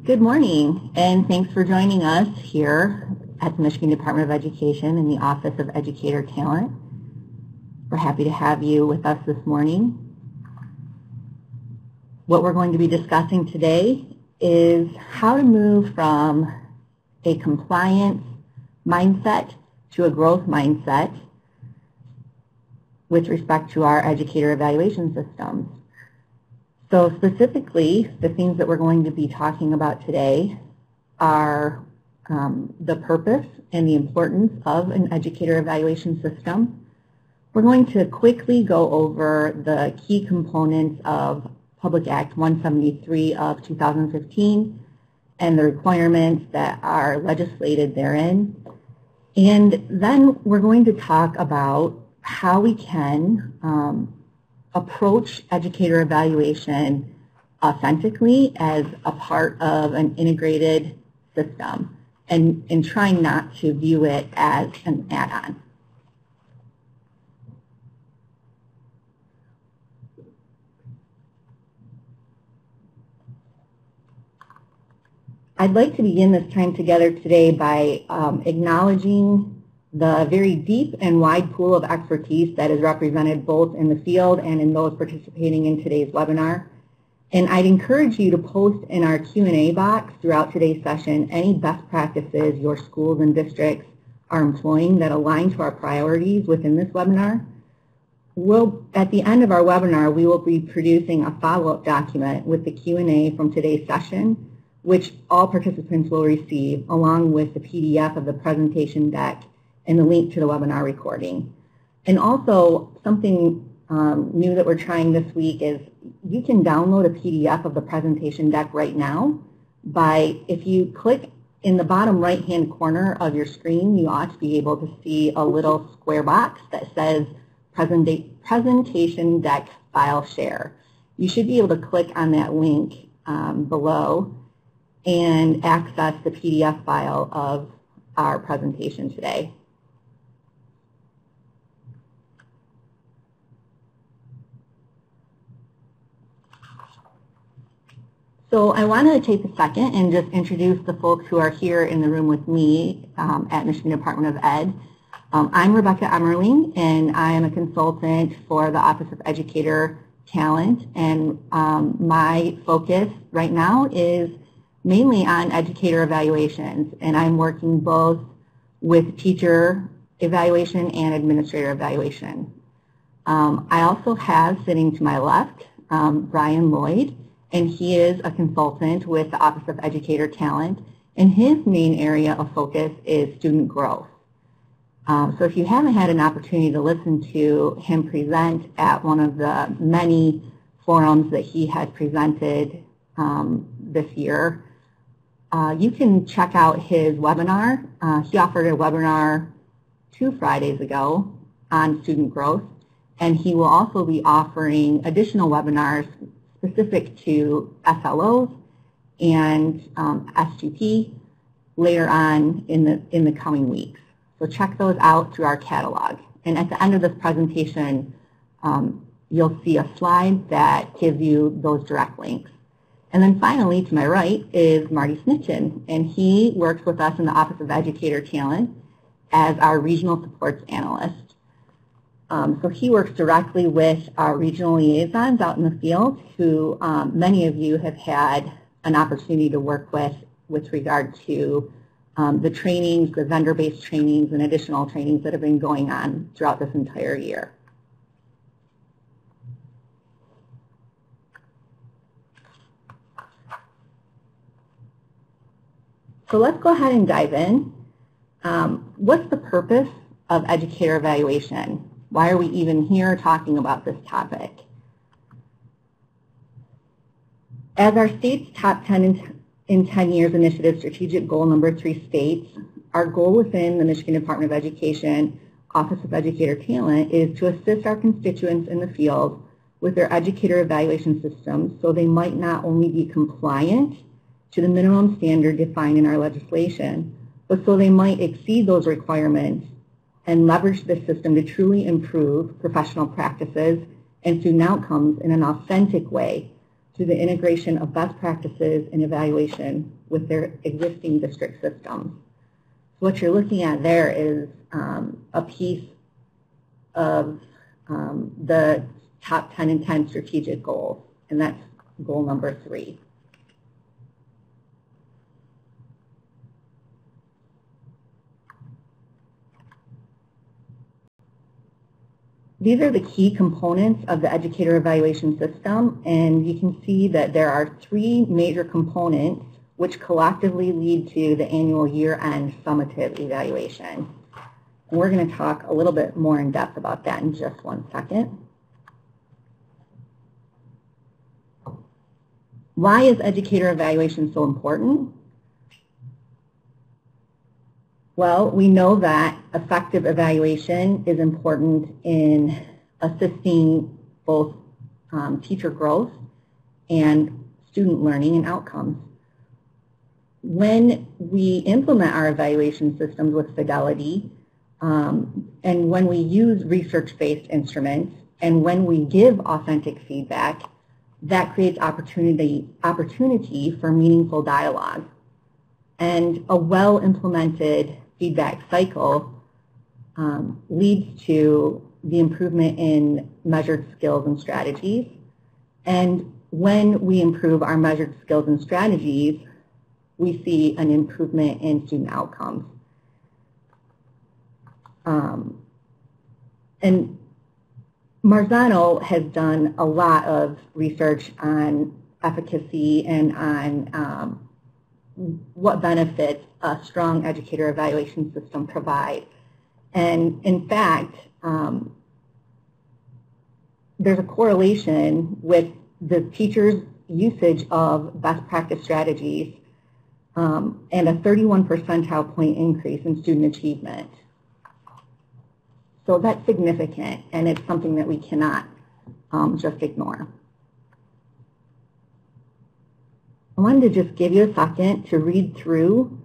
Good morning, and thanks for joining us here at the Michigan Department of Education in the Office of Educator Talent. We're happy to have you with us this morning. What we're going to be discussing today is how to move from a compliance mindset to a growth mindset with respect to our educator evaluation systems. So specifically, the things that we're going to be talking about today are the purpose and the importance of an educator evaluation system. We're going to quickly go over the key components of Public Act 173 of 2015 and the requirements that are legislated therein. And then we're going to talk about how we can approach educator evaluation authentically as a part of an integrated system and try not to view it as an add-on. I'd like to begin this time together today by acknowledging the very deep and wide pool of expertise that is represented both in the field and in those participating in today's webinar. And I'd encourage you to post in our Q&A box throughout today's session any best practices your schools and districts are employing that align to our priorities within this webinar. At the end of our webinar, we will be producing a follow-up document with the Q&A from today's session, which all participants will receive, along with the PDF of the presentation deck and the link to the webinar recording. And also, something new that we're trying this week is you can download a PDF of the presentation deck right now if you click in the bottom right-hand corner of your screen, you ought to be able to see a little square box that says Presentation Deck File Share. You should be able to click on that link below and access the PDF file of our presentation today. So I wanted to take a second and just introduce the folks who are here in the room with me at Michigan Department of Ed. I'm Rebecca Emmerling, and I am a consultant for the Office of Educator Talent, and my focus right now is mainly on educator evaluations, and I'm working both with teacher evaluation and administrator evaluation. I also have, sitting to my left, Brian Lloyd, and he is a consultant with the Office of Educator Talent, and his main area of focus is student growth. So if you haven't had an opportunity to listen to him present at one of the many forums that he had presented this year, you can check out his webinar. He offered a webinar 2 Fridays ago on student growth, and he will also be offering additional webinars specific to SLOs and S2P later on in the coming weeks. So check those out through our catalog. And at the end of this presentation, you'll see a slide that gives you those direct links. And then finally, to my right, is Marty Snitchin, and he works with us in the Office of Educator Talent as our Regional Supports Analyst. So he works directly with our regional liaisons out in the field, who many of you have had an opportunity to work with regard to the trainings, the vendor-based trainings, and additional trainings that have been going on throughout this entire year. So let's go ahead and dive in. What's the purpose of educator evaluation? Why are we even here talking about this topic? As our state's top 10 in 10 years initiative strategic goal number 3 states, our goal within the Michigan Department of Education Office of Educator Talent is to assist our constituents in the field with their educator evaluation systems so they might not only be compliant to the minimum standard defined in our legislation, but so they might exceed those requirements and leverage this system to truly improve professional practices and student outcomes in an authentic way through the integration of best practices and evaluation with their existing district systems. So what you're looking at there is a piece of the top 10 and 10 strategic goals, and that's goal number 3. These are the key components of the educator evaluation system, and you can see that there are 3 major components which collectively lead to the annual year-end summative evaluation. And we're going to talk a little bit more in depth about that in just one second. Why is educator evaluation so important? Well, we know that effective evaluation is important in assisting both teacher growth and student learning and outcomes. When we implement our evaluation systems with fidelity, and when we use research-based instruments, and when we give authentic feedback, that creates opportunity for meaningful dialogue. And a well-implemented feedback cycle leads to the improvement in measured skills and strategies. And when we improve our measured skills and strategies, we see an improvement in student outcomes. And Marzano has done a lot of research on efficacy and on what benefits a strong educator evaluation system provide. And in fact, there's a correlation with the teacher's usage of best practice strategies and a 31 percentile point increase in student achievement. So that's significant, and it's something that we cannot just ignore. I wanted to just give you a second to read through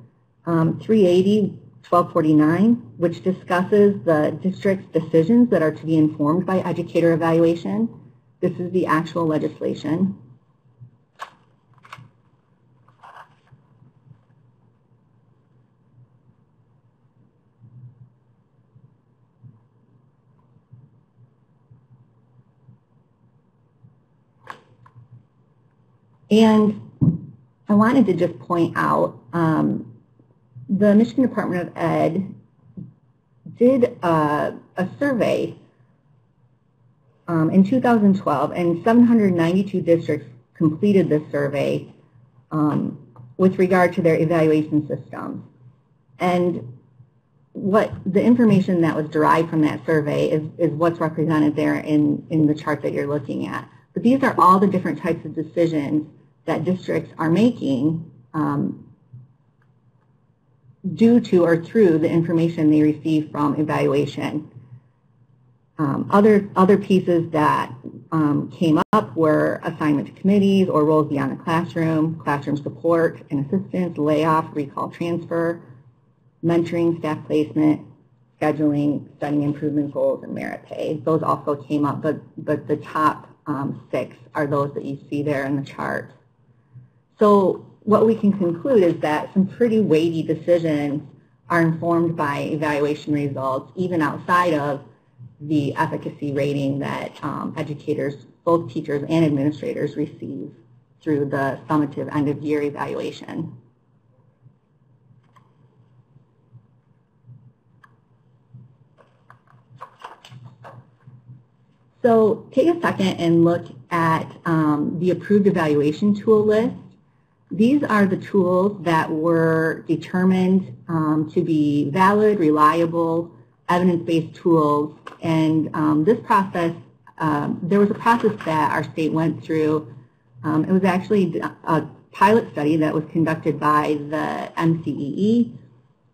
380-1249, which discusses the district's decisions that are to be informed by educator evaluation. This is the actual legislation. And I wanted to just point out the Michigan Department of Ed did a survey in 2012, and 792 districts completed this survey with regard to their evaluation systems. And what the information that was derived from that survey is what's represented there in the chart that you're looking at. But these are all the different types of decisions that districts are making due to or through the information they receive from evaluation. Other pieces that came up were assignment to committees or roles beyond the classroom, classroom support and assistance, layoff, recall, transfer, mentoring, staff placement, scheduling, studying improvement goals, and merit pay. Those also came up, but the top 6 are those that you see there in the chart. So what we can conclude is that some pretty weighty decisions are informed by evaluation results, even outside of the efficacy rating that educators, both teachers and administrators, receive through the summative end-of-year evaluation. So take a second and look at the approved evaluation tool list. These are the tools that were determined to be valid, reliable, evidence-based tools. And this process, there was a process that our state went through. It was actually a pilot study that was conducted by the MCEE.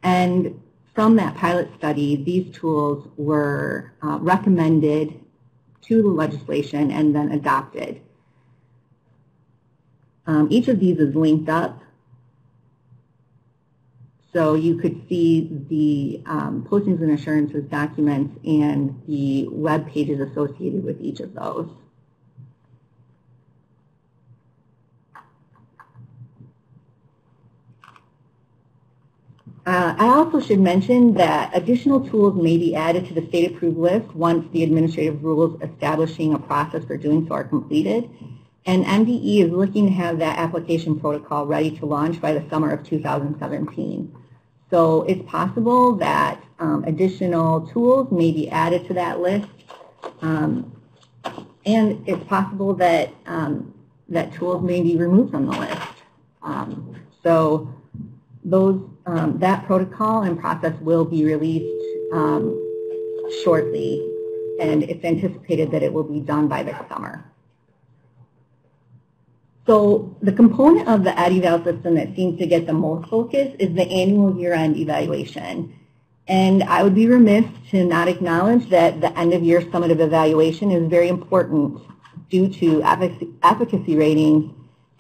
And from that pilot study, these tools were recommended to the legislation and then adopted. Each of these is linked up, so you could see the postings and assurances documents and the web pages associated with each of those. I also should mention that additional tools may be added to the state-approved list once the administrative rules establishing a process for doing so are completed. And MDE is looking to have that application protocol ready to launch by the summer of 2017. So it's possible that additional tools may be added to that list, and it's possible that that tools may be removed from the list. So those that protocol and process will be released shortly, and it's anticipated that it will be done by this summer. So the component of the EdEval system that seems to get the most focus is the annual year-end evaluation. And I would be remiss to not acknowledge that the end-of-year summative evaluation is very important due to efficacy ratings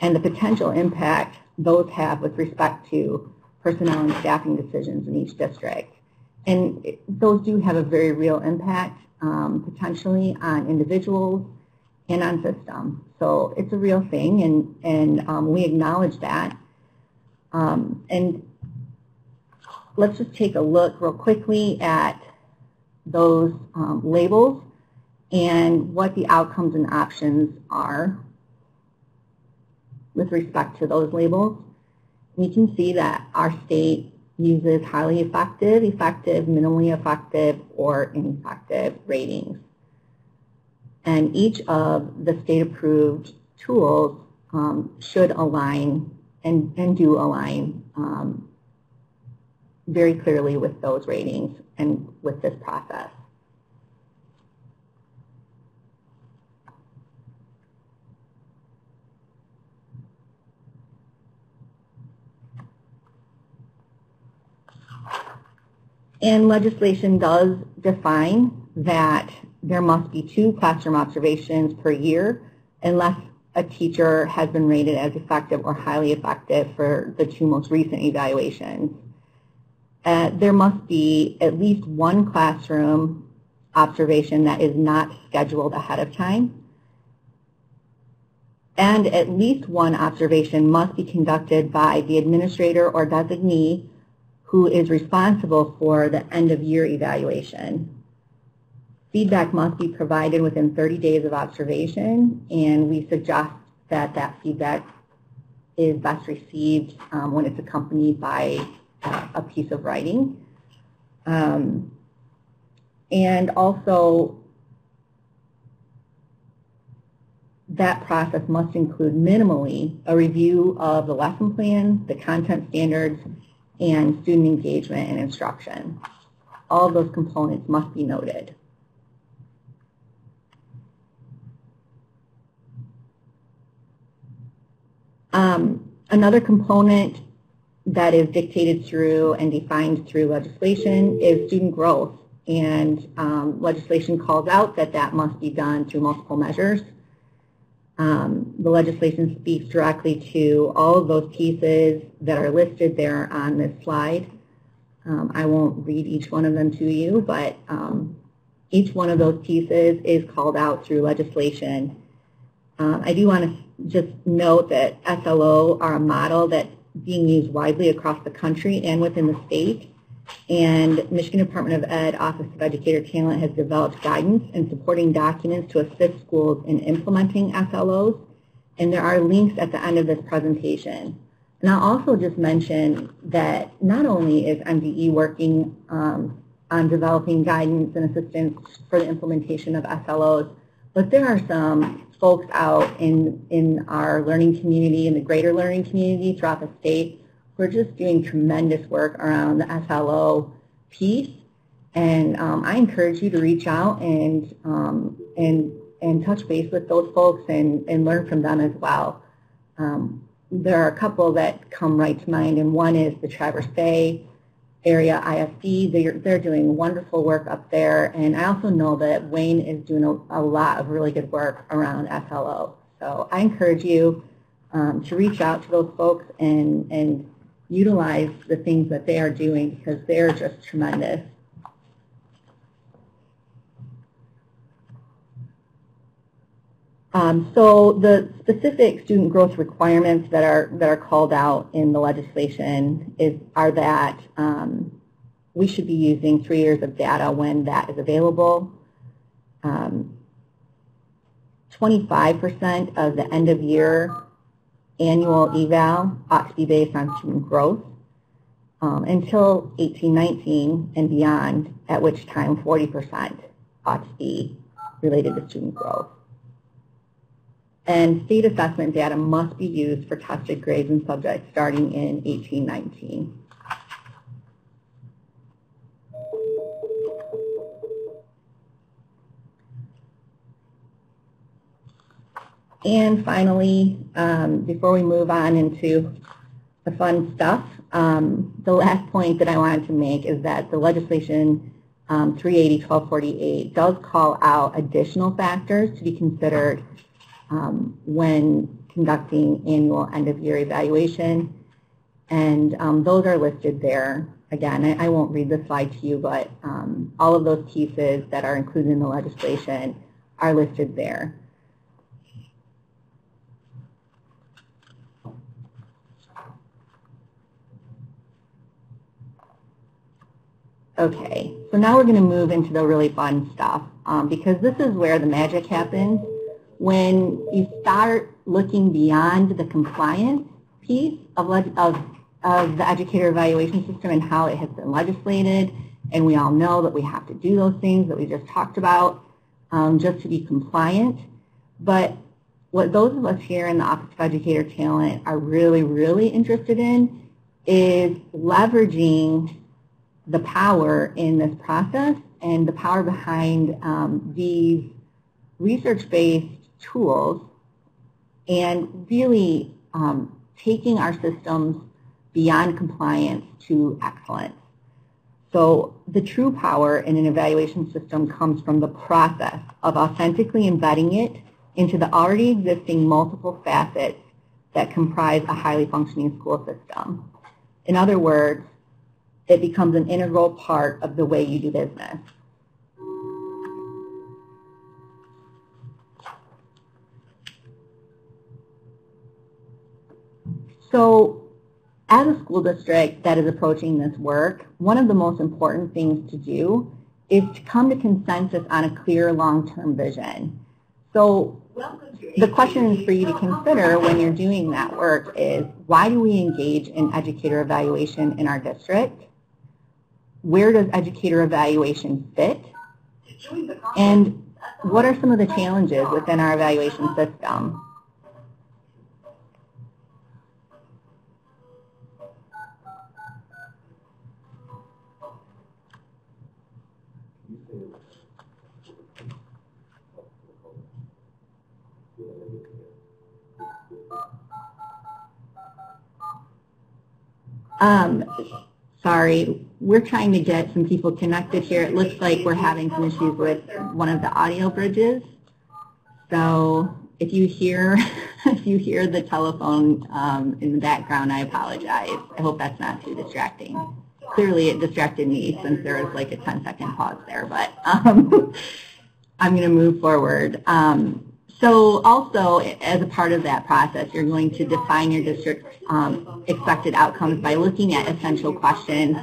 and the potential impact those have with respect to personnel and staffing decisions in each district. And those do have a very real impact potentially on individuals and on systems. So it's a real thing, and we acknowledge that. And let's just take a look real quickly at those labels and what the outcomes and options are with respect to those labels. We can see that our state uses highly effective, effective, minimally effective, or ineffective ratings. And each of the state-approved tools should align and do align very clearly with those ratings and with this process. And legislation does define that there must be 2 classroom observations per year unless a teacher has been rated as effective or highly effective for the 2 most recent evaluations. There must be at least 1 classroom observation that is not scheduled ahead of time. And at least 1 observation must be conducted by the administrator or designee who is responsible for the end-of-year evaluation. Feedback must be provided within 30 days of observation, and we suggest that that feedback is best received when it's accompanied by a piece of writing. And also, that process must include minimally a review of the lesson plan, the content standards, and student engagement and instruction. All of those components must be noted. Another component that is dictated through and defined through legislation is student growth. And legislation calls out that that must be done through multiple measures. The legislation speaks directly to all of those pieces that are listed there on this slide. I won't read each one of them to you, but each one of those pieces is called out through legislation. I do want to just note that SLO are a model that's being used widely across the country and within the state. And Michigan Department of Ed Office of Educator Talent has developed guidance and supporting documents to assist schools in implementing SLOs. And there are links at the end of this presentation. And I'll also just mention that not only is MDE working on developing guidance and assistance for the implementation of SLOs, but there are some folks out in our learning community, in the greater learning community throughout the state, who are just doing tremendous work around the SLO piece. And I encourage you to reach out and touch base with those folks and learn from them as well. There are a couple that come right to mind, and one is the Traverse Bay area ISD. They're doing wonderful work up there, and I also know that Wayne is doing a lot of really good work around SLO. So I encourage you to reach out to those folks and utilize the things that they are doing, because they're just tremendous. So the specific student growth requirements that are called out in the legislation are that we should be using 3 years of data when that is available. 25% of the end of year annual eval ought to be based on student growth until 18-19 and beyond, at which time 40% ought to be related to student growth. And state assessment data must be used for tested grades and subjects starting in 18-19. And finally, before we move on into the fun stuff, the last point that I wanted to make is that the legislation 380-1248 does call out additional factors to be considered when conducting annual end-of-year evaluation, and those are listed there. Again, I won't read the slide to you, but all of those pieces that are included in the legislation are listed there. Okay, so now we're going to move into the really fun stuff because this is where the magic happens. When you start looking beyond the compliance piece of the educator evaluation system and how it has been legislated, and we all know that we have to do those things that we just talked about just to be compliant. But what those of us here in the Office of Educator Talent are really, really interested in is leveraging the power in this process and the power behind these research-based tools and really taking our systems beyond compliance to excellence. So the true power in an evaluation system comes from the process of authentically embedding it into the already existing multiple facets that comprise a highly functioning school system. In other words, it becomes an integral part of the way you do business. So as a school district that is approaching this work, one of the most important things to do is to come to consensus on a clear long-term vision. So the question for you to consider when you're doing that work is, why do we engage in educator evaluation in our district? Where does educator evaluation fit? And what are some of the challenges within our evaluation system? Sorry, we're trying to get some people connected here. It looks like we're having some issues with one of the audio bridges. So if you hear the telephone in the background, I apologize. I hope that's not too distracting. Clearly it distracted me since there was like a 10-second pause there, but I'm going to move forward. So also, as a part of that process, you're going to define your district's expected outcomes by looking at essential questions.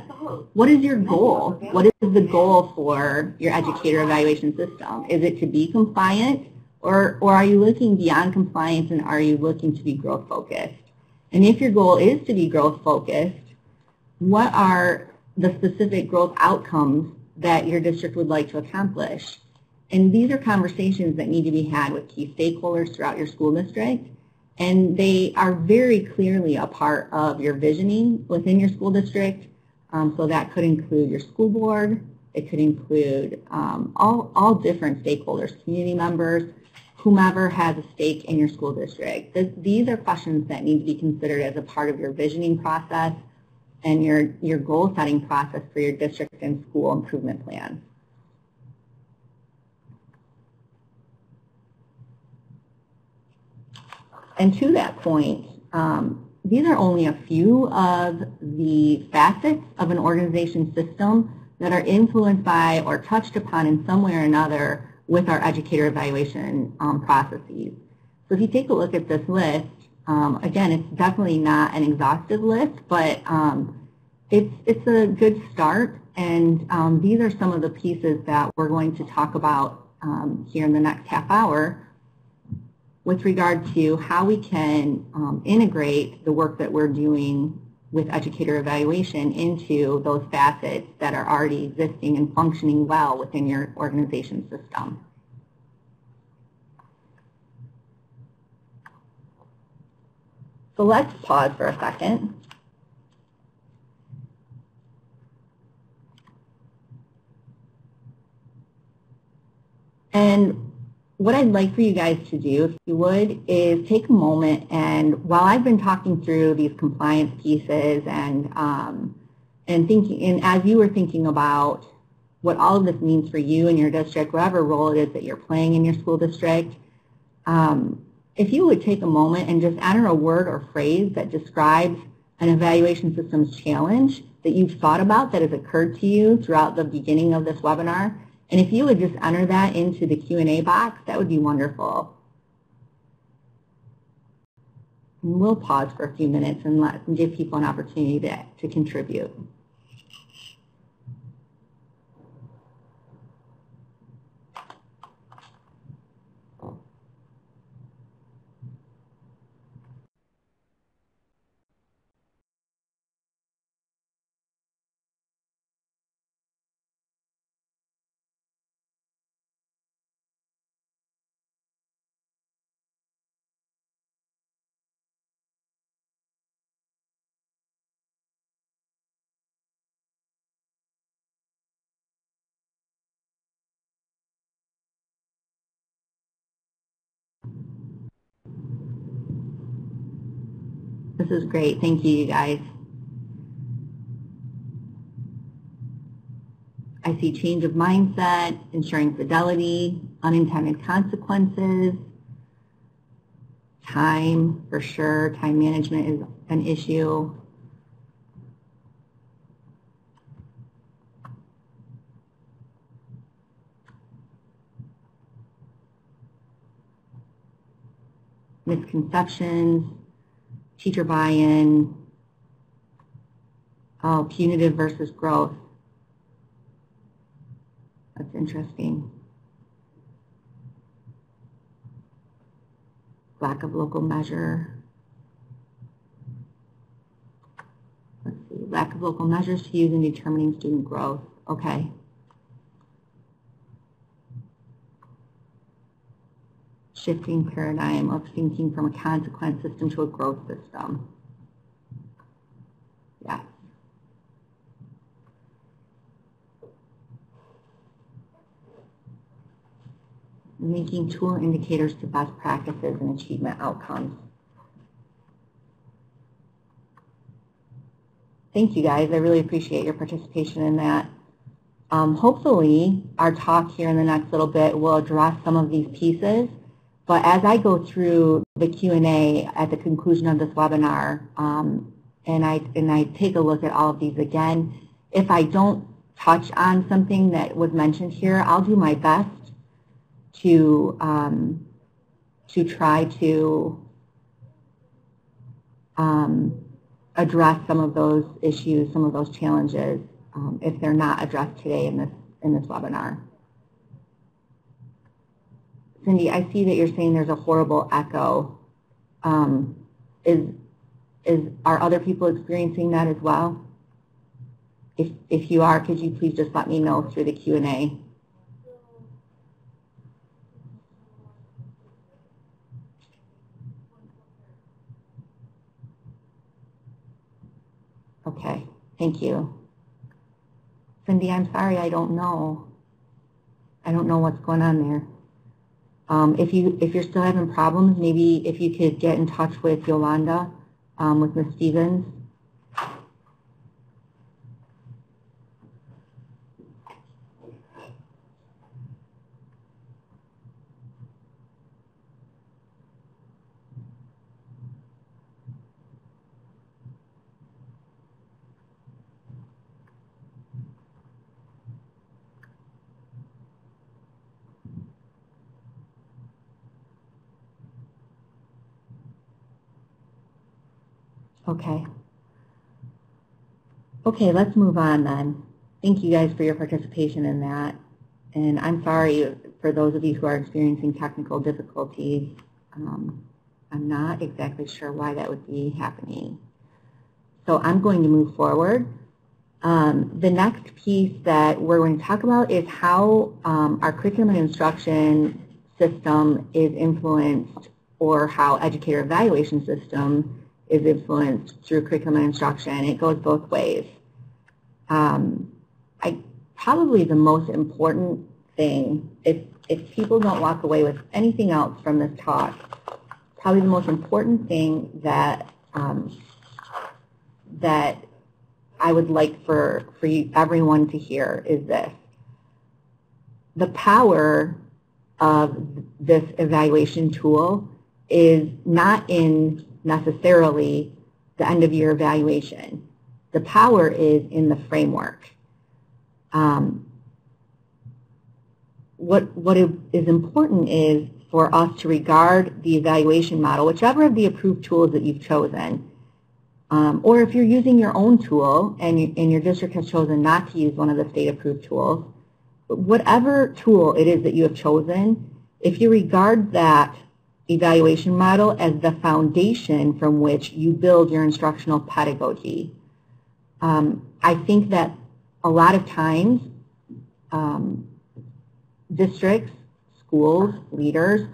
What is your goal? What is the goal for your educator evaluation system? Is it to be compliant, or are you looking beyond compliance and are you looking to be growth focused? And if your goal is to be growth focused, what are the specific growth outcomes that your district would like to accomplish? And these are conversations that need to be had with key stakeholders throughout your school district, and they are very clearly a part of your visioning within your school district. So that could include your school board, it could include all different stakeholders, community members, whomever has a stake in your school district. These are questions that need to be considered as a part of your visioning process and your goal setting process for your district and school improvement plan. And to that point, these are only a few of the facets of an organization system that are influenced by or touched upon in some way or another with our educator evaluation processes. So if you take a look at this list, again, it's definitely not an exhaustive list, but it's a good start, and these are some of the pieces that we're going to talk about here in the next half hour with regard to how we can integrate the work that we're doing with educator evaluation into those facets that are already existing and functioning well within your organization system. So let's pause for a second. And what I'd like for you guys to do, if you would, is take a moment, and while I've been talking through these compliance pieces and thinking, and as you were thinking about what all of this means for you and your district, whatever role it is that you're playing in your school district, if you would take a moment and just enter a word or phrase that describes an evaluation systems challenge that you've thought about, that has occurred to you throughout the beginning of this webinar. And if you would just enter that into the Q&A box, that would be wonderful. And we'll pause for a few minutes and give people an opportunity to contribute. This is great. Thank you, you guys. I see change of mindset, ensuring fidelity, unintended consequences, time, for sure. Time management is an issue. Misconceptions, teacher buy-in, punitive versus growth. That's interesting. Lack of local measure. Let's see, lack of local measures to use in determining student growth. Okay. Shifting paradigm of thinking from a consequence system to a growth system. Yes. Linking tool indicators to best practices and achievement outcomes. Thank you guys. I really appreciate your participation in that. Hopefully, our talk here in the next little bit will address some of these pieces. But as I go through the Q&A at the conclusion of this webinar, and I take a look at all of these again, if I don't touch on something that was mentioned here, I'll do my best to try to address some of those issues, some of those challenges, if they're not addressed today in this webinar. Cindy, I see that you're saying there's a horrible echo. Are other people experiencing that as well? If you are, could you please just let me know through the Q&A? Okay, thank you. Cindy, I'm sorry, I don't know. I don't know what's going on there. If you're still having problems, maybe if you could get in touch with Yolanda, with Ms. Stevens. Okay. Okay, let's move on then. Thank you guys for your participation in that. And I'm sorry for those of you who are experiencing technical difficulties. I'm not exactly sure why that would be happening. So I'm going to move forward. The next piece that we're going to talk about is how our curriculum and instruction system is influenced, or how educator evaluation system is influenced through curriculum and instruction. It goes both ways. Probably the most important thing, if people don't walk away with anything else from this talk, probably the most important thing that that I would like for everyone to hear is this. The power of this evaluation tool is not in necessarily the end of year evaluation. The power is in the framework. What is important is for us to regard the evaluation model, whichever of the approved tools that you've chosen, or if you're using your own tool and your district has chosen not to use one of the state-approved tools, whatever tool it is that you have chosen, if you regard that evaluation model as the foundation from which you build your instructional pedagogy, I think that a lot of times districts, schools, leaders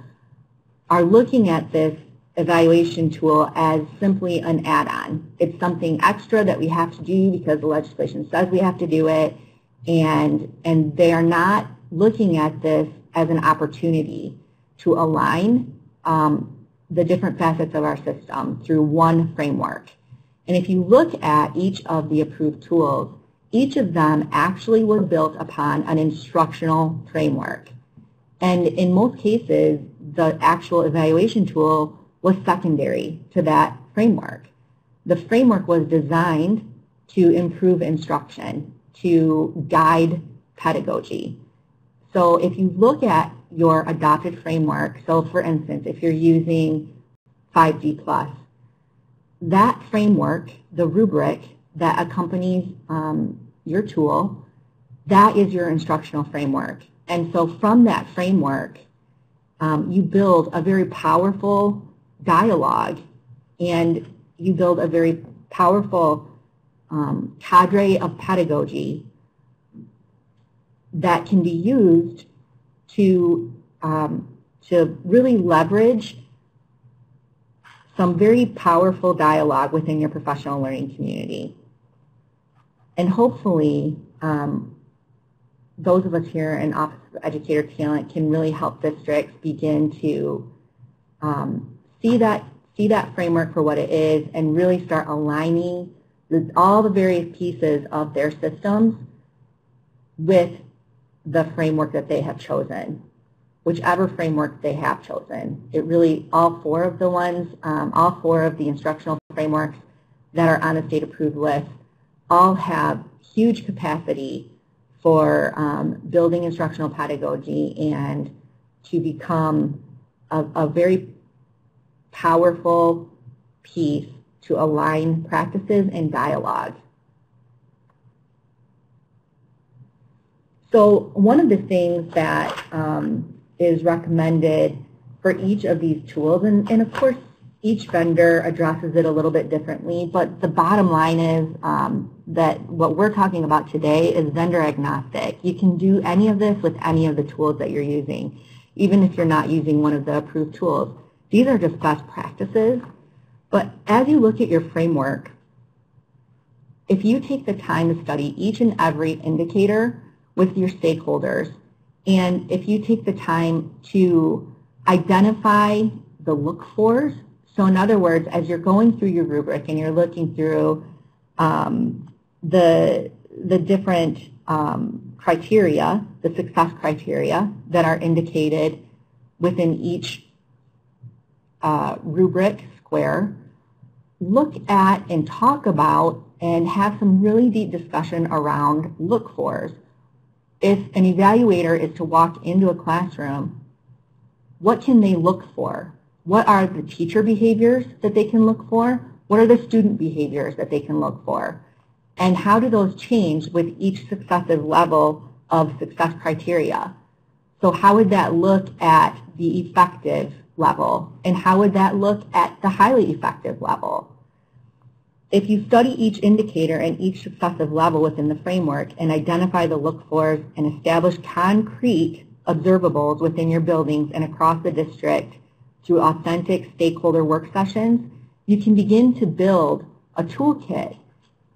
are looking at this evaluation tool as simply an add-on. It's something extra that we have to do because the legislation says we have to do it, and they are not looking at this as an opportunity to align the different facets of our system through one framework. And if you look at each of the approved tools, each of them actually was built upon an instructional framework. And in most cases, the actual evaluation tool was secondary to that framework. The framework was designed to improve instruction, to guide pedagogy. So if you look at your adopted framework, so for instance, if you're using 5D+, that framework, the rubric that accompanies your tool, that is your instructional framework. And so from that framework, you build a very powerful dialogue, and you build a very powerful cadre of pedagogy that can be used to really leverage some very powerful dialogue within your professional learning community. And hopefully, those of us here in Office of Educator Talent can really help districts begin to see that framework for what it is and really start aligning all the various pieces of their systems with the framework that they have chosen, whichever framework they have chosen. It really, all four of the instructional frameworks that are on the state approved list all have huge capacity for building instructional pedagogy and to become a very powerful piece to align practices and dialogue. So one of the things that is recommended for each of these tools, and of course each vendor addresses it a little bit differently, but the bottom line is that what we're talking about today is vendor agnostic. You can do any of this with any of the tools that you're using, even if you're not using one of the approved tools. These are just best practices, but as you look at your framework, if you take the time to study each and every indicator with your stakeholders, and if you take the time to identify the look-fors, so in other words, as you're going through your rubric and you're looking through the different criteria, the success criteria that are indicated within each rubric square, look at and talk about and have some really deep discussion around look-fors. If an evaluator is to walk into a classroom, what can they look for? What are the teacher behaviors that they can look for? What are the student behaviors that they can look for? And how do those change with each successive level of success criteria? So how would that look at the effective level? And how would that look at the highly effective level? If you study each indicator and each successive level within the framework and identify the look-fors and establish concrete observables within your buildings and across the district through authentic stakeholder work sessions, you can begin to build a toolkit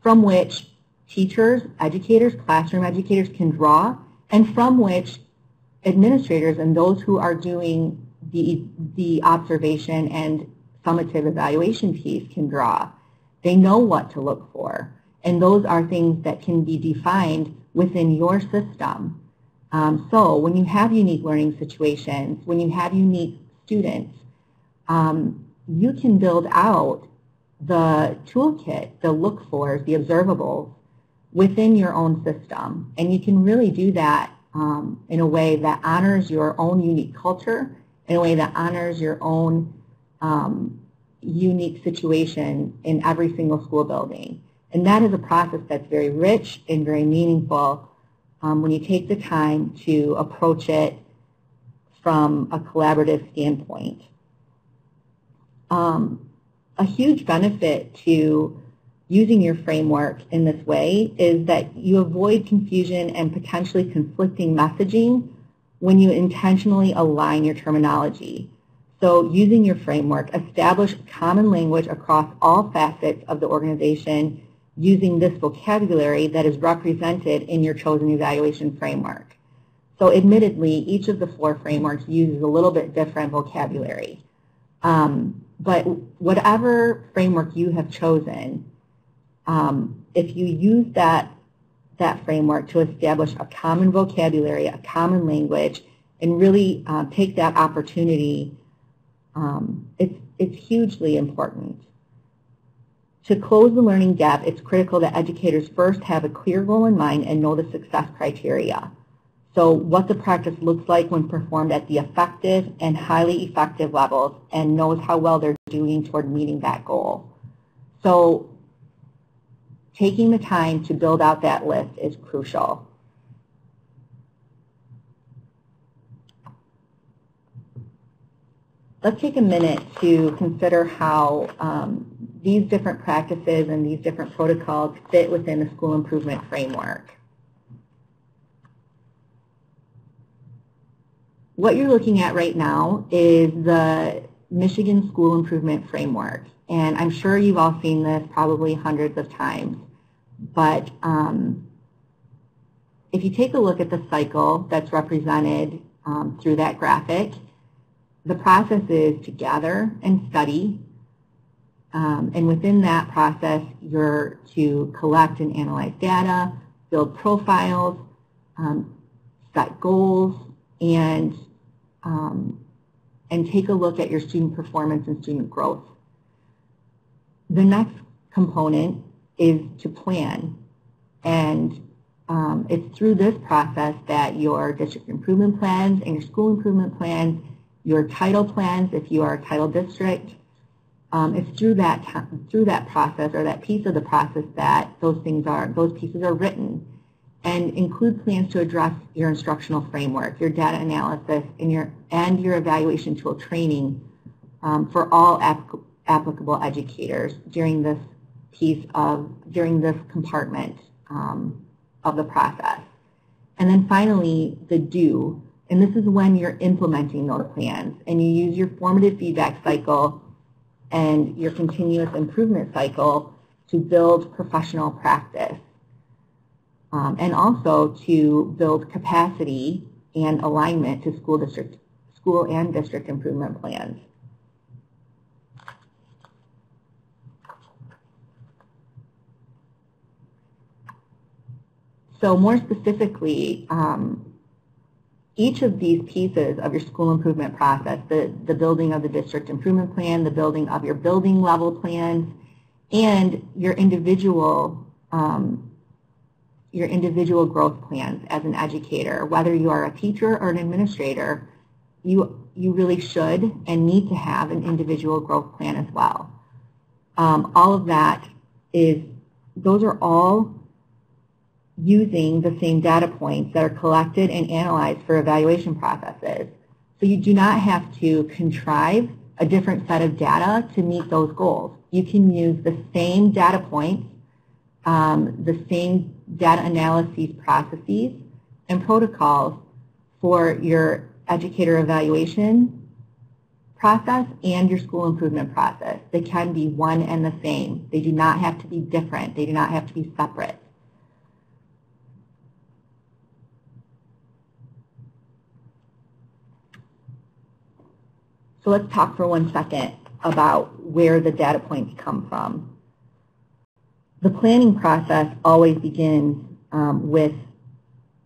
from which teachers, educators, classroom educators can draw, and from which administrators and those who are doing the observation and summative evaluation piece can draw. They know what to look for, and those are things that can be defined within your system. So when you have unique learning situations, when you have unique students, you can build out the toolkit, the look-fors, the observables within your own system. And you can really do that in a way that honors your own unique culture, in a way that honors your own unique situation in every single school building. And that is a process that's very rich and very meaningful when you take the time to approach it from a collaborative standpoint. A huge benefit to using your framework in this way is that you avoid confusion and potentially conflicting messaging when you intentionally align your terminology. So using your framework, establish common language across all facets of the organization using this vocabulary that is represented in your chosen evaluation framework. So admittedly, each of the 4 frameworks uses a little bit different vocabulary. But whatever framework you have chosen, if you use that framework to establish a common vocabulary, a common language, and really take that opportunity, it's hugely important. To close the learning gap, it's critical that educators first have a clear goal in mind and know the success criteria. So what the practice looks like when performed at the effective and highly effective levels, and knows how well they're doing toward meeting that goal. So taking the time to build out that list is crucial. Let's take a minute to consider how these different practices and these different protocols fit within the school improvement framework. What you're looking at right now is the Michigan School Improvement Framework, and I'm sure you've all seen this probably hundreds of times. But if you take a look at the cycle that's represented through that graphic, the process is to gather and study, and within that process, you're to collect and analyze data, build profiles, set goals, and take a look at your student performance and student growth. The next component is to plan, and it's through this process that your district improvement plans and your school improvement plans, your title plans if you are a title district, it's through that process or that piece of the process that those pieces are written, and include plans to address your instructional framework, your data analysis, and your evaluation tool training for all applicable educators during this compartment of the process. And then finally, the do, and this is when you're implementing those plans, and you use your formative feedback cycle and your continuous improvement cycle to build professional practice. And also to build capacity and alignment to school and district improvement plans. So more specifically, each of these pieces of your school improvement process, the building of the district improvement plan, the building of your building level plans, and your individual growth plans as an educator, whether you are a teacher or an administrator, you really should and need to have an individual growth plan as well. All of that those are all using the same data points that are collected and analyzed for evaluation processes. So you do not have to contrive a different set of data to meet those goals. You can use the same data points, the same data analyses processes and protocols for your educator evaluation process and your school improvement process. They can be one and the same. They do not have to be different. They do not have to be separate. So let's talk for 1 second about where the data points come from. The planning process always begins with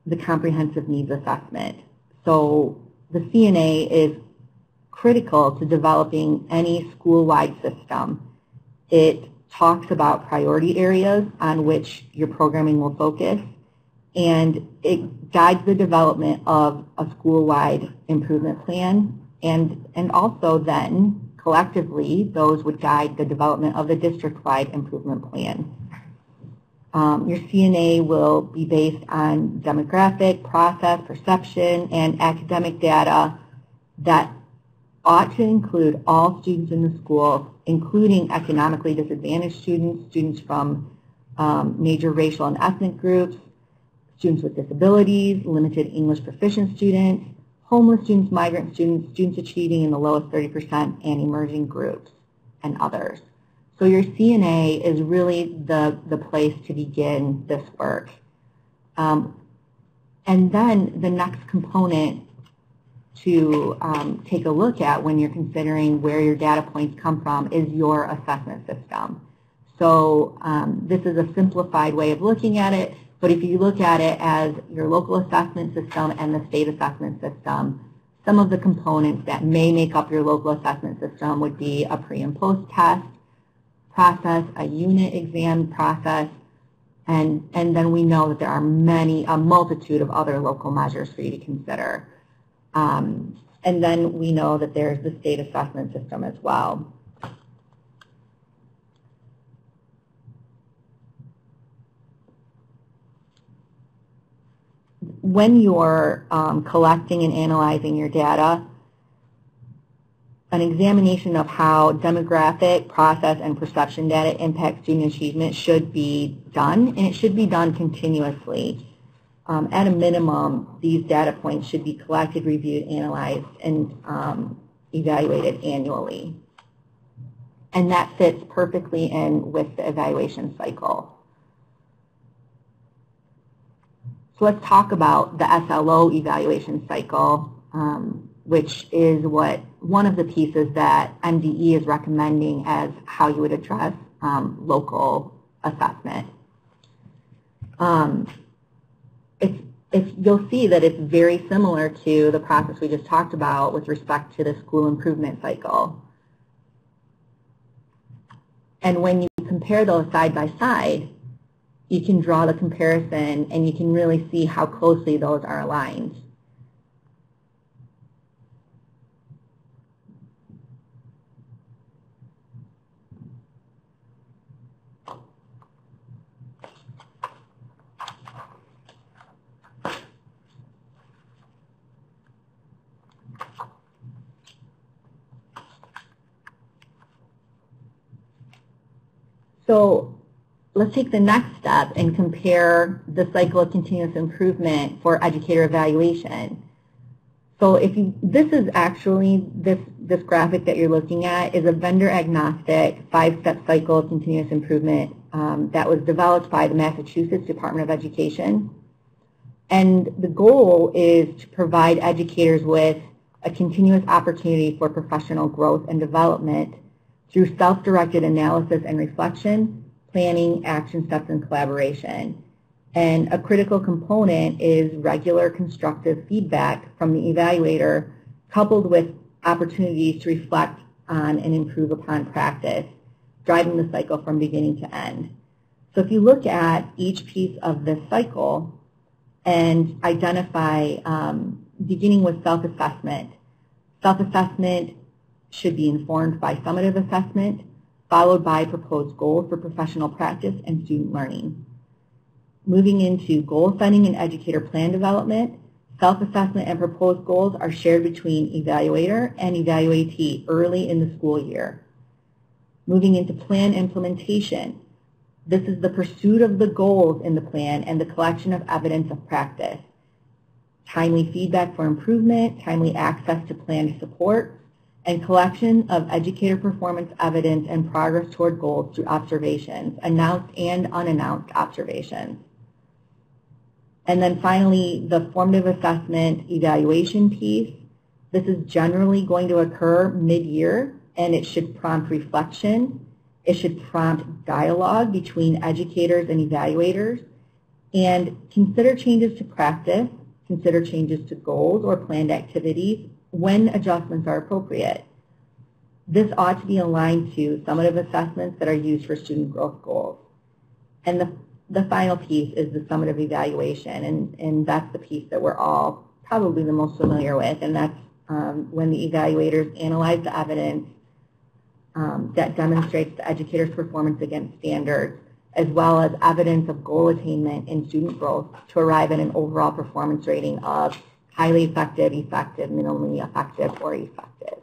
the comprehensive needs assessment. So the CNA is critical to developing any school-wide system. It talks about priority areas on which your programming will focus, and it guides the development of a school-wide improvement plan, and also then collectively those would guide the development of the district-wide improvement plan. Your CNA will be based on demographic, process, perception, and academic data that ought to include all students in the school, including economically disadvantaged students, students from major racial and ethnic groups, students with disabilities, limited English proficient students, homeless students, migrant students, students achieving in the lowest 30%, and emerging groups, and others. So your CNA is really the place to begin this work. And then the next component to take a look at when you're considering where your data points come from is your assessment system. So this is a simplified way of looking at it, but if you look at it as your local assessment system and the state assessment system, some of the components that may make up your local assessment system would be a pre and post test process, a unit exam process, and then we know that there are a multitude of other local measures for you to consider. And then we know that there's the state assessment system as well. When you're collecting and analyzing your data, an examination of how demographic, process, and perception data impact student achievement should be done, and it should be done continuously. At a minimum, these data points should be collected, reviewed, analyzed, and evaluated annually. And that fits perfectly in with the evaluation cycle. So let's talk about the SLO evaluation cycle, which is one of the pieces that MDE is recommending as how you would address local assessment. You'll see that it's very similar to the process we just talked about with respect to the school improvement cycle. And when you compare those side by side, you can draw the comparison and you can really see how closely those are aligned. So let's take the next step and compare the cycle of continuous improvement for educator evaluation. So this is actually, this graphic that you're looking at is a vendor agnostic 5-step cycle of continuous improvement that was developed by the Massachusetts Department of Education. And the goal is to provide educators with a continuous opportunity for professional growth and development through self-directed analysis and reflection, planning, action steps, and collaboration. And a critical component is regular constructive feedback from the evaluator coupled with opportunities to reflect on and improve upon practice, driving the cycle from beginning to end. So if you look at each piece of this cycle and identify, beginning with self-assessment, self-assessment should be informed by summative assessment, followed by proposed goals for professional practice and student learning. Moving into goal setting and educator plan development, self-assessment and proposed goals are shared between evaluator and evaluatee early in the school year. Moving into plan implementation, this is the pursuit of the goals in the plan and the collection of evidence of practice. Timely feedback for improvement, timely access to plan support, and collection of educator performance evidence and progress toward goals through observations, announced and unannounced observations. And then finally, the formative assessment evaluation piece. This is generally going to occur mid-year, and it should prompt reflection. It should prompt dialogue between educators and evaluators, and consider changes to practice, consider changes to goals or planned activities when adjustments are appropriate. This ought to be aligned to summative assessments that are used for student growth goals. And the final piece is the summative evaluation, and that's the piece that we're all probably the most familiar with, and that's when the evaluators analyze the evidence that demonstrates the educator's performance against standards, as well as evidence of goal attainment in student growth to arrive at an overall performance rating of highly effective, effective, minimally effective, or effective.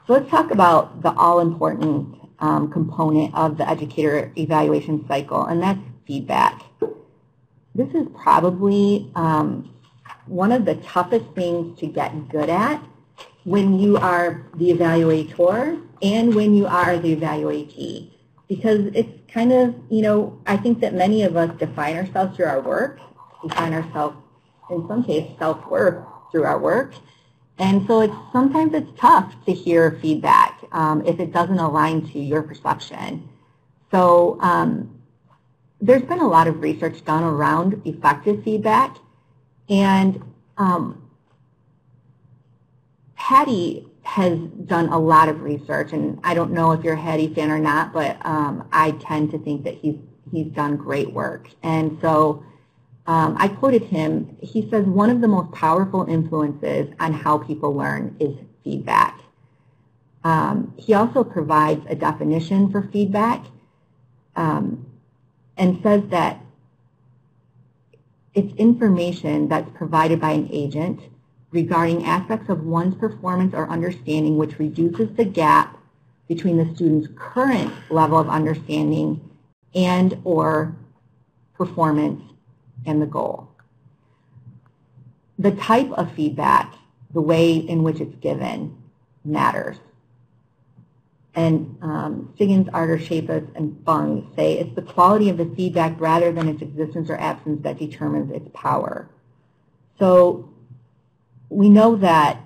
So let's talk about the all-important component of the educator evaluation cycle, and that's feedback. This is probably one of the toughest things to get good at when you are the evaluator and when you are the evaluatee, because it's kind of, I think that many of us define ourselves through our work, define ourselves, in some cases, self-worth through our work. And so sometimes it's tough to hear feedback if it doesn't align to your perception. So there's been a lot of research done around effective feedback, and Hattie has done a lot of research, and I don't know if you're a Hattie fan or not, but I tend to think that he's done great work. And so I quoted him. He says, one of the most powerful influences on how people learn is feedback. He also provides a definition for feedback and says that it's information that's provided by an agent regarding aspects of one's performance or understanding which reduces the gap between the student's current level of understanding and or performance and the goal. The type of feedback, the way in which it's given, matters. And Siggins, Arter, Shapus, and Fung say it's the quality of the feedback rather than its existence or absence that determines its power. So we know that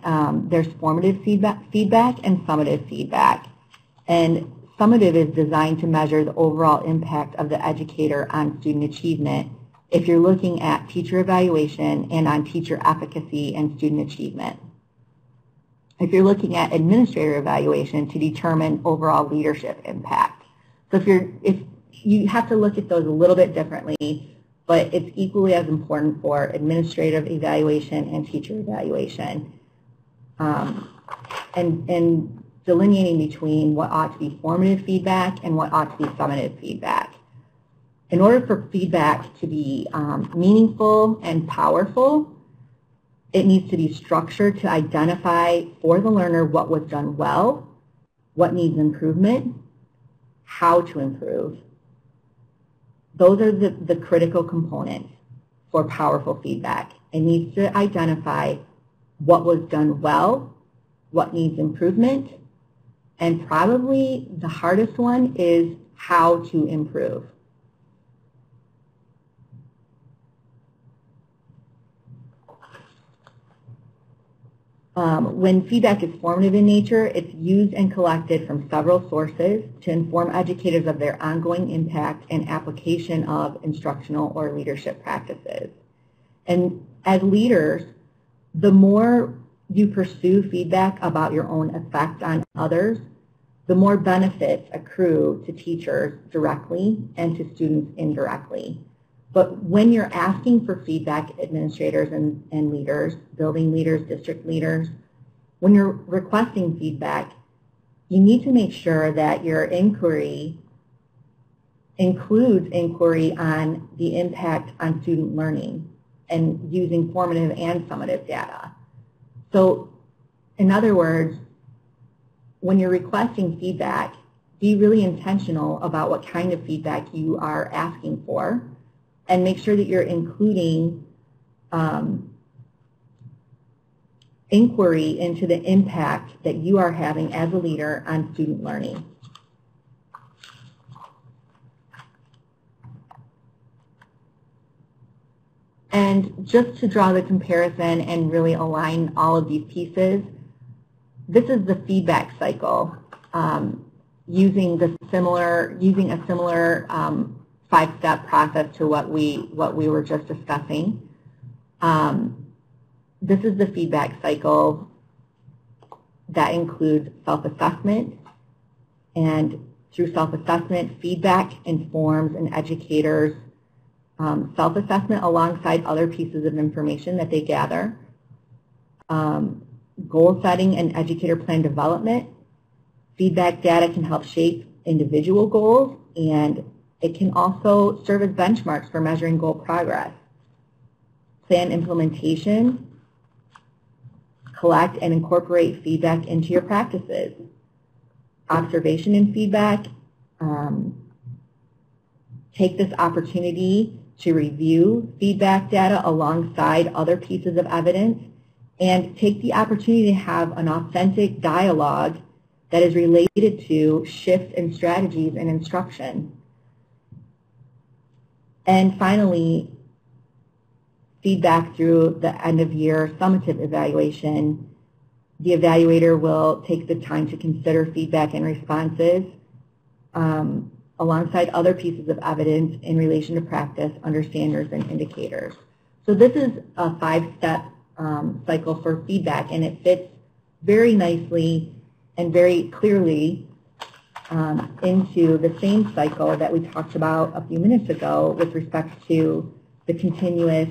there's formative feedback and summative feedback. And summative is designed to measure the overall impact of the educator on student achievement if you're looking at teacher evaluation and on teacher efficacy and student achievement. If you're looking at administrator evaluation to determine overall leadership impact. So if you have to look at those a little bit differently, but it's equally as important for administrative evaluation and teacher evaluation. And delineating between what ought to be formative feedback and what ought to be summative feedback. In order for feedback to be meaningful and powerful, it needs to be structured to identify for the learner what was done well, what needs improvement, how to improve. Those are the critical components for powerful feedback. It needs to identify what was done well, what needs improvement, and probably the hardest one is how to improve. When feedback is formative in nature, it's used and collected from several sources to inform educators of their ongoing impact and application of instructional or leadership practices. And as leaders, the more you pursue feedback about your own effect on others, the more benefits accrue to teachers directly and to students indirectly. But when you're asking for feedback, administrators and leaders, building leaders, district leaders, when you're requesting feedback, you need to make sure that your inquiry includes inquiry on the impact on student learning and using formative and summative data. So, in other words, when you're requesting feedback, be really intentional about what kind of feedback you are asking for, and make sure that you're including inquiry into the impact that you are having as a leader on student learning. And just to draw the comparison and really align all of these pieces, this is the feedback cycle using a similar 5-step process to what we were just discussing. This is the feedback cycle that includes self-assessment, and through self-assessment, feedback informs an educator's self-assessment alongside other pieces of information that they gather. Goal setting and educator plan development. Feedback data can help shape individual goals, and it can also serve as benchmarks for measuring goal progress. Plan implementation. Collect and incorporate feedback into your practices. Observation and feedback. Take this opportunity to review feedback data alongside other pieces of evidence, and take the opportunity to have an authentic dialogue that is related to shifts in strategies and instruction. And finally, feedback through the end-of-year summative evaluation. The evaluator will take the time to consider feedback and responses alongside other pieces of evidence in relation to practice under standards and indicators. So this is a 5-step cycle for feedback, and it fits very nicely and very clearly into the same cycle that we talked about a few minutes ago with respect to the continuous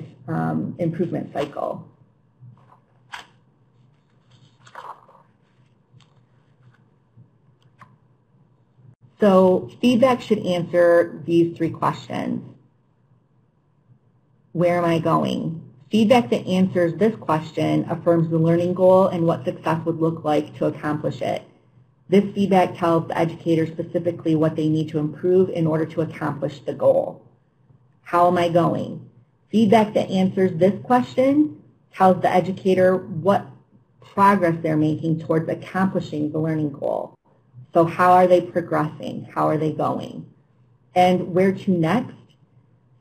improvement cycle. So feedback should answer these 3 questions. Where am I going? Feedback that answers this question affirms the learning goal and what success would look like to accomplish it. This feedback tells the educator specifically what they need to improve in order to accomplish the goal. How am I going? Feedback that answers this question tells the educator what progress they're making towards accomplishing the learning goal. So how are they progressing? How are they going? And where to next?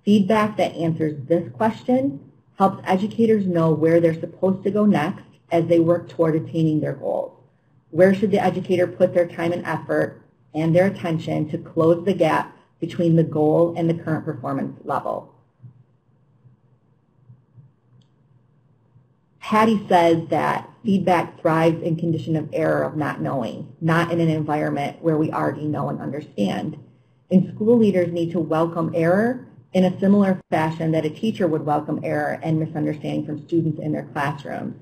Feedback that answers this question helps educators know where they're supposed to go next as they work toward attaining their goals. Where should the educator put their time and effort and their attention to close the gap between the goal and the current performance level? Patty says that feedback thrives in condition of error of not knowing, not in an environment where we already know and understand. And school leaders need to welcome error in a similar fashion that a teacher would welcome error and misunderstanding from students in their classrooms.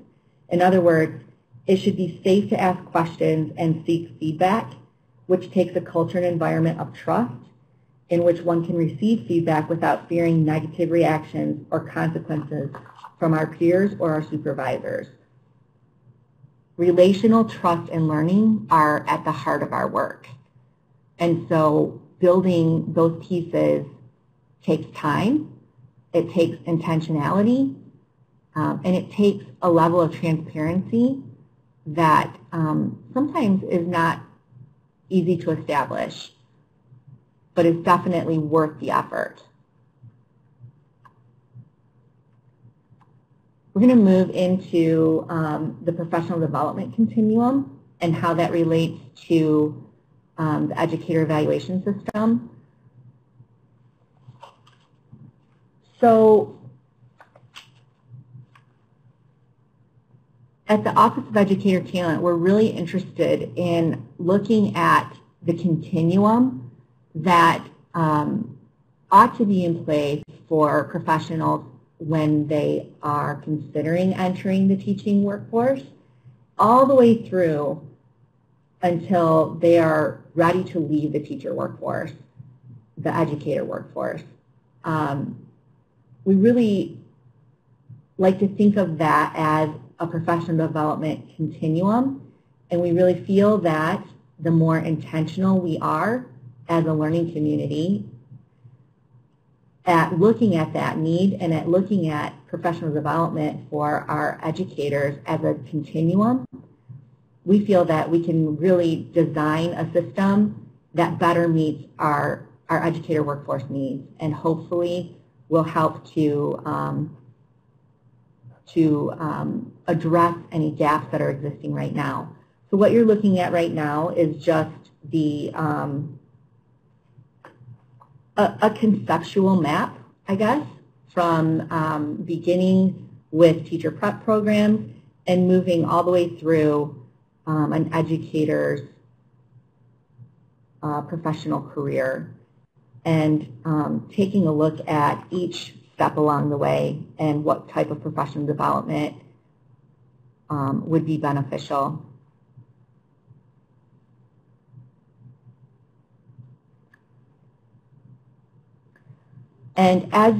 In other words, it should be safe to ask questions and seek feedback, which takes a culture and environment of trust in which one can receive feedback without fearing negative reactions or consequences from our peers or our supervisors. Relational trust and learning are at the heart of our work. And so building those pieces takes time, it takes intentionality, and it takes a level of transparency that sometimes is not easy to establish, but is definitely worth the effort. We're going to move into the professional development continuum and how that relates to the educator evaluation system. So at the Office of Educator Talent, we're really interested in looking at the continuum that ought to be in place for professionals when they are considering entering the teaching workforce, all the way through until they are ready to leave the teacher workforce, the educator workforce. We really like to think of that as a professional development continuum, and we really feel that the more intentional we are as a learning community at looking at that need and at looking at professional development for our educators as a continuum, we feel that we can really design a system that better meets our educator workforce needs, and hopefully will help to address any gaps that are existing right now. So what you're looking at right now is just the a conceptual map, I guess, from beginning with teacher prep programs and moving all the way through an educator's professional career, and taking a look at each step along the way and what type of professional development would be beneficial. And as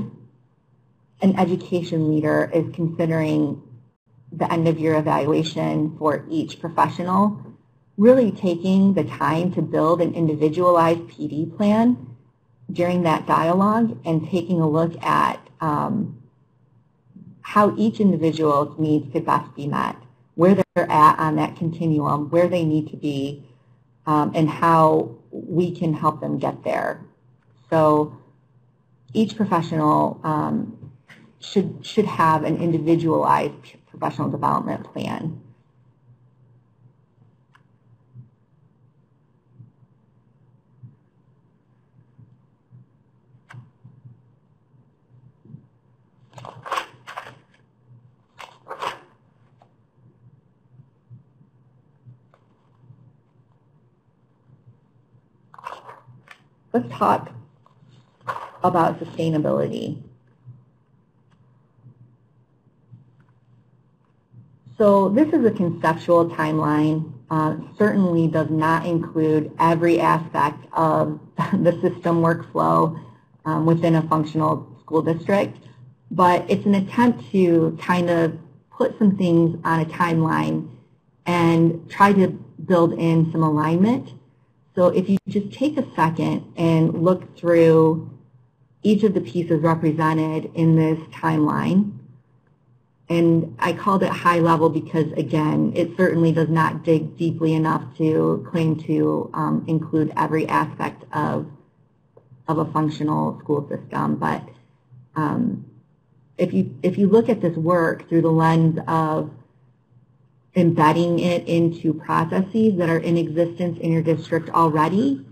an education leader is considering the end-of-year evaluation for each professional, really taking the time to build an individualized PD plan during that dialogue and taking a look at how each individual's needs could best be met, where they're at on that continuum, where they need to be, and how we can help them get there. So each professional should have an individualized professional development plan. Let's talk about sustainability. So this is a conceptual timeline. Certainly does not include every aspect of the system workflow within a functional school district, but it's an attempt to kind of put some things on a timeline and try to build in some alignment. So if you just take a second and look through each of the pieces represented in this timeline, and I called it high level because, again, it certainly does not dig deeply enough to claim to include every aspect of a functional school system. But if you look at this work through the lens of embedding it into processes that are in existence in your district already,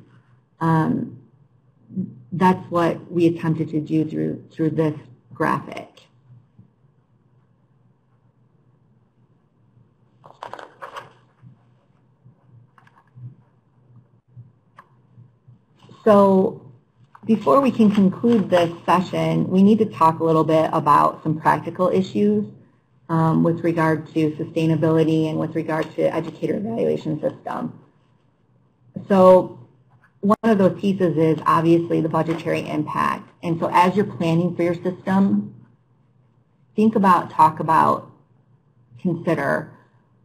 that's what we attempted to do through this graphic. So before we can conclude this session, we need to talk a little bit about some practical issues with regard to sustainability and with regard to educator evaluation system. So one of those pieces is obviously the budgetary impact. And so as you're planning for your system, think about, talk about, consider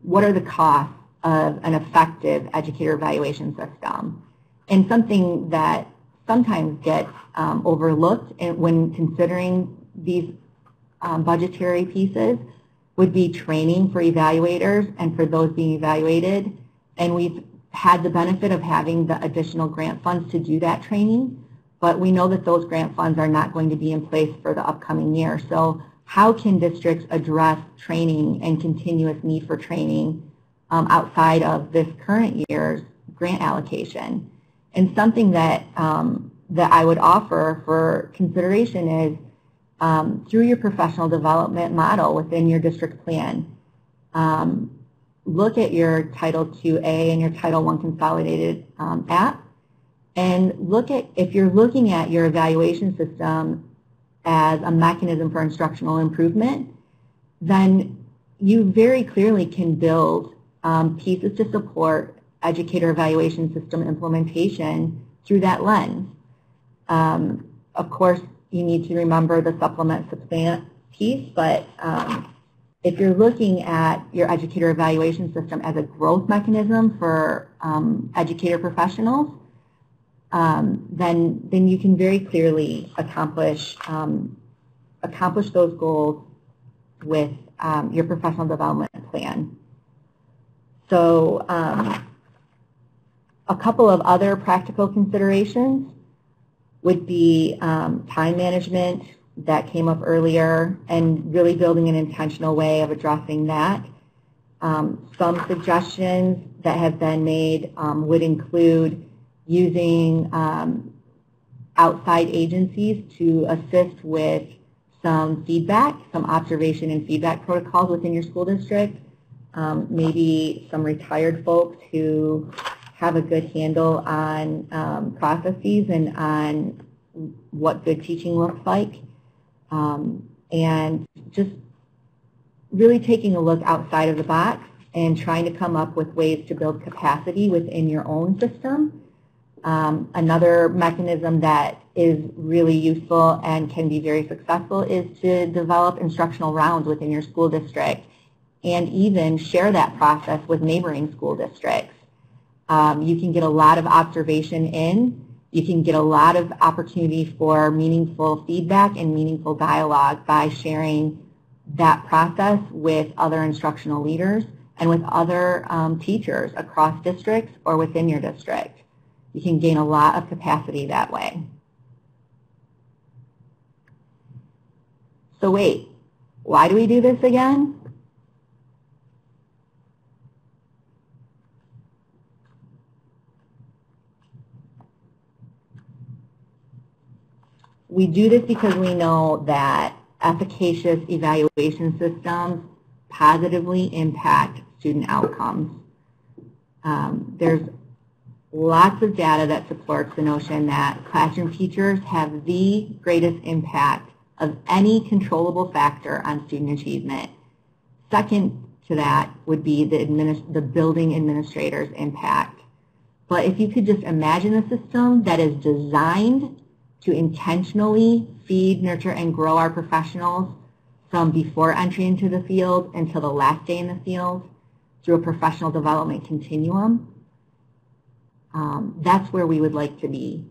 what are the costs of an effective educator evaluation system. And something that sometimes gets overlooked when considering these budgetary pieces would be training for evaluators and for those being evaluated. And we've had the benefit of having the additional grant funds to do that training, but we know that those grant funds are not going to be in place for the upcoming year. So how can districts address training and continuous need for training outside of this current year's grant allocation? And something that that I would offer for consideration is through your professional development model within your district plan, look at your Title IIA and your Title I Consolidated app, and look at, if you're looking at your evaluation system as a mechanism for instructional improvement, then you very clearly can build pieces to support educator evaluation system implementation through that lens. Of course, you need to remember the supplement supplant piece, but if you're looking at your educator evaluation system as a growth mechanism for educator professionals, then you can very clearly accomplish those goals with your professional development plan. So a couple of other practical considerations would be time management that came up earlier, and really building an intentional way of addressing that. Some suggestions that have been made would include using outside agencies to assist with some feedback, some observation and feedback protocols within your school district. Maybe some retired folks who have a good handle on processes and on what good teaching looks like. And just really taking a look outside of the box and trying to come up with ways to build capacity within your own system. Another mechanism that is really useful and can be very successful is to develop instructional rounds within your school district and even share that process with neighboring school districts. You can get a lot of observation in. You can get a lot of opportunity for meaningful feedback and meaningful dialogue by sharing that process with other instructional leaders and with other teachers across districts or within your district. You can gain a lot of capacity that way. So wait, why do we do this again? We do this because we know that efficacious evaluation systems positively impact student outcomes. There's lots of data that supports the notion that classroom teachers have the greatest impact of any controllable factor on student achievement. Second to that would be the building administrator's impact. But if you could just imagine a system that is designed to intentionally feed, nurture, and grow our professionals from before entry into the field until the last day in the field through a professional development continuum, that's where we would like to be.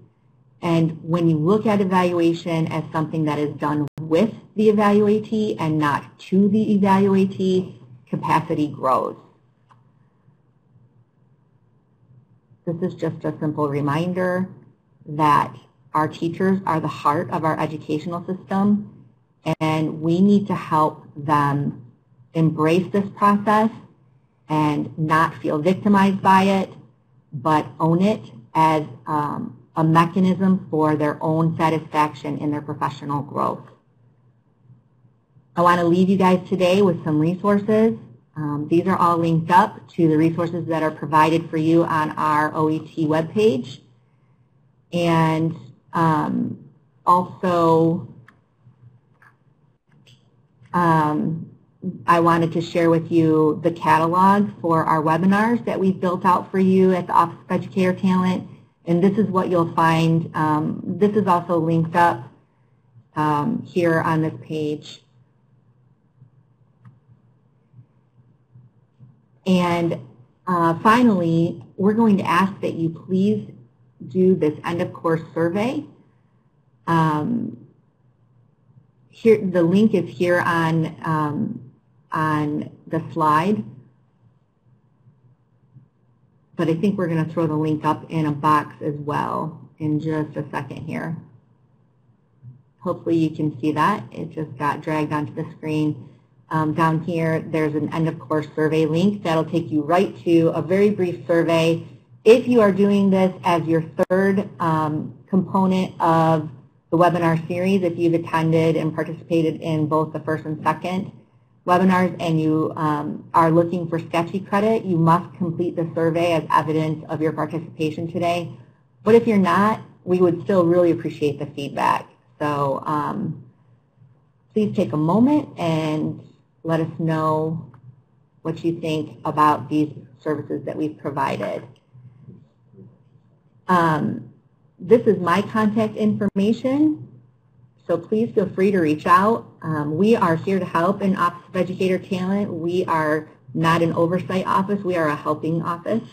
And when you look at evaluation as something that is done with the evaluatee and not to the evaluatee, capacity grows. This is just a simple reminder that our teachers are the heart of our educational system, and we need to help them embrace this process and not feel victimized by it, but own it as a mechanism for their own satisfaction in their professional growth. I want to leave you guys today with some resources. These are all linked up to the resources that are provided for you on our OET webpage. And also, I wanted to share with you the catalog for our webinars that we've built out for you at the Office of Educator Talent. And this is what you'll find. This is also linked up here on this page. And finally, we're going to ask that you please do this end of course survey. Here, the link is here on the slide, but I think we're going to throw the link up in a box as well in just a second here. Hopefully you can see that. It just got dragged onto the screen. Down here, there's an end of course survey link that'll take you right to a very brief survey. If you are doing this as your third component of the webinar series, if you've attended and participated in both the first and second webinars and you are looking for Sketchy credit, you must complete the survey as evidence of your participation today. But if you're not, we would still really appreciate the feedback. So please take a moment and let us know what you think about these services that we've provided. This is my contact information, so please feel free to reach out. We are here to help in Office of Educator Talent. We are not an oversight office, we are a helping office.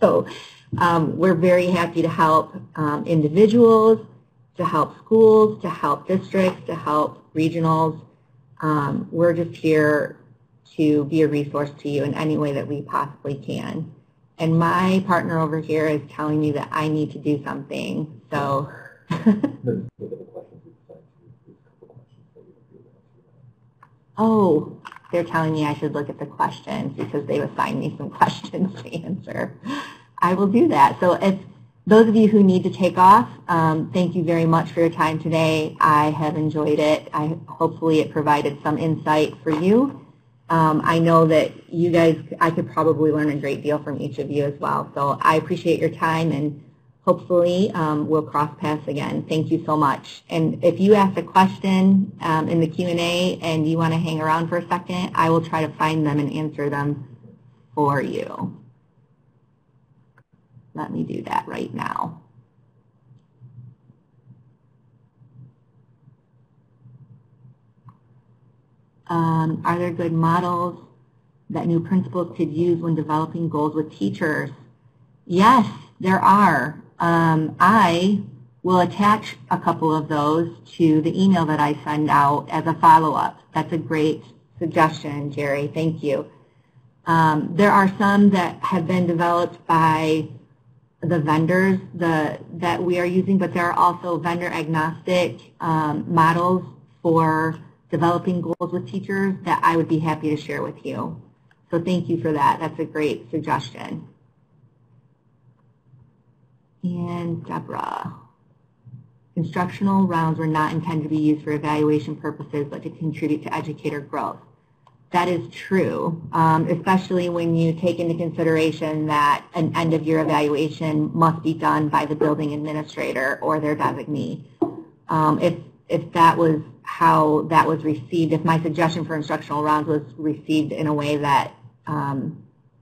So we're very happy to help individuals, to help schools, to help districts, to help regionals. We're just here to be a resource to you in any way that we possibly can. And my partner over here is telling me that I need to do something, so. Oh, they're telling me I should look at the questions because they've assigned me some questions to answer. I will do that. So if those of you who need to take off, thank you very much for your time today. I have enjoyed it. Hopefully it provided some insight for you. I know that you guys, I could probably learn a great deal from each of you as well. So I appreciate your time, and hopefully we'll cross paths again. Thank you so much. And if you ask a question in the Q&A and you want to hang around for a second, I will try to find them and answer them for you. Let me do that right now. Are there good models that new principals could use when developing goals with teachers? Yes, there are. I will attach a couple of those to the email that I send out as a follow-up. That's a great suggestion, Jerry. Thank you. There are some that have been developed by the vendors that we are using, but there are also vendor-agnostic models for developing goals with teachers that I would be happy to share with you. So thank you for that. That's a great suggestion. And Deborah, instructional rounds were not intended to be used for evaluation purposes, but to contribute to educator growth. That is true, especially when you take into consideration that an end-of-year evaluation must be done by the building administrator or their designee. If that was how that was received, if my suggestion for instructional rounds was received in a way that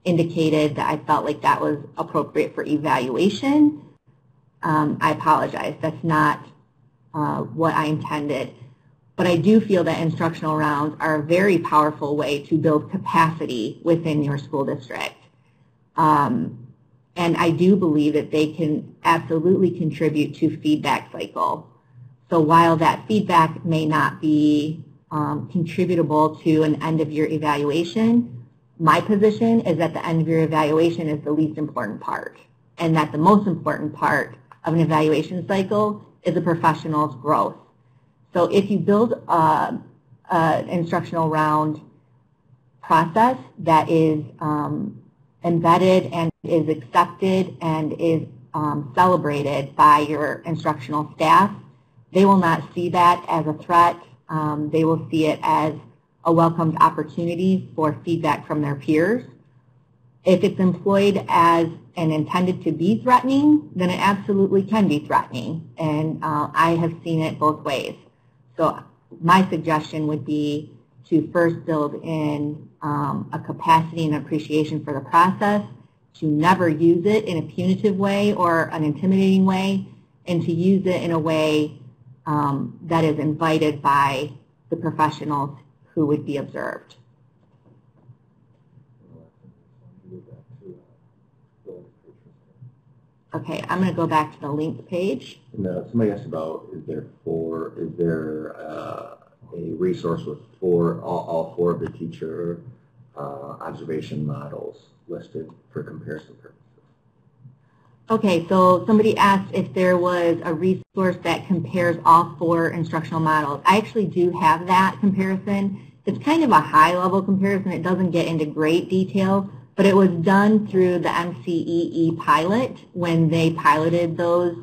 indicated that I felt like that was appropriate for evaluation, I apologize. That's not what I intended. But I do feel that instructional rounds are a very powerful way to build capacity within your school district. And I do believe that they can absolutely contribute to feedback cycle. So while that feedback may not be contributable to an end-of-year evaluation, my position is that the end-of-year evaluation is the least important part, and that the most important part of an evaluation cycle is a professional's growth. So if you build an instructional round process that is embedded and is accepted and is celebrated by your instructional staff, they will not see that as a threat. They will see it as a welcomed opportunity for feedback from their peers. If it's employed as and intended to be threatening, then it absolutely can be threatening. And I have seen it both ways. So my suggestion would be to first build in a capacity and appreciation for the process, to never use it in a punitive way or an intimidating way, and to use it in a way that is invited by the professionals who would be observed. Okay, I'm going to go back to the link page. No, somebody asked about is there a resource with all four of the teacher observation models listed for comparison purposes? Okay, so somebody asked if there was a resource that compares all four instructional models. I actually do have that comparison. It's kind of a high-level comparison. It doesn't get into great detail, but it was done through the MCEE pilot when they piloted those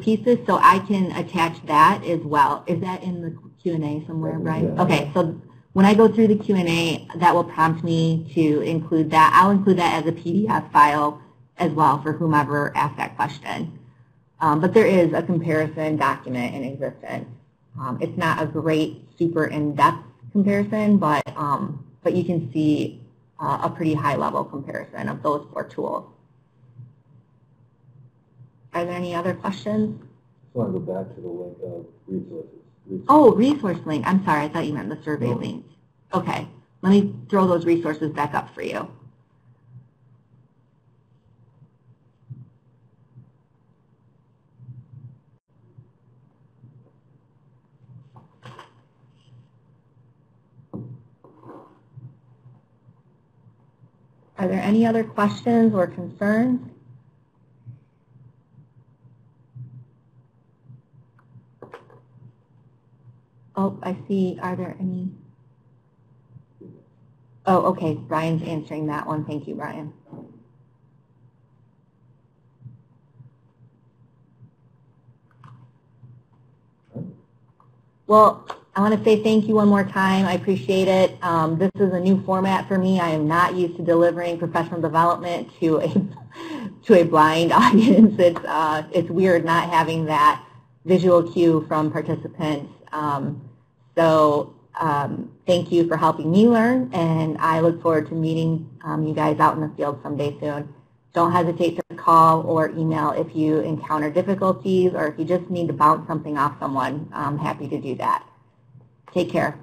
pieces. So I can attach that as well. Is that in the Q&A somewhere, Brian? Yeah. Okay, so when I go through the Q&A, that will prompt me to include that. I'll include that as a PDF file as well for whomever asked that question. But there is a comparison document in existence. It's not a great, super in-depth comparison, but you can see a pretty high-level comparison of those 4 tools. Are there any other questions? I want to go back to the link of resources. Oh, resource link. I'm sorry, I thought you meant the survey link. Okay, let me throw those resources back up for you. Are there any other questions or concerns? Oh, I see. Are there any? Oh, okay. Brian's answering that one. Thank you, Brian. Well, I want to say thank you one more time. I appreciate it. This is a new format for me. I am not used to delivering professional development to a blind audience. It's weird not having that visual cue from participants. Thank you for helping me learn, and I look forward to meeting you guys out in the field someday soon. Don't hesitate to call or email if you encounter difficulties or if you just need to bounce something off someone. I'm happy to do that. Take care.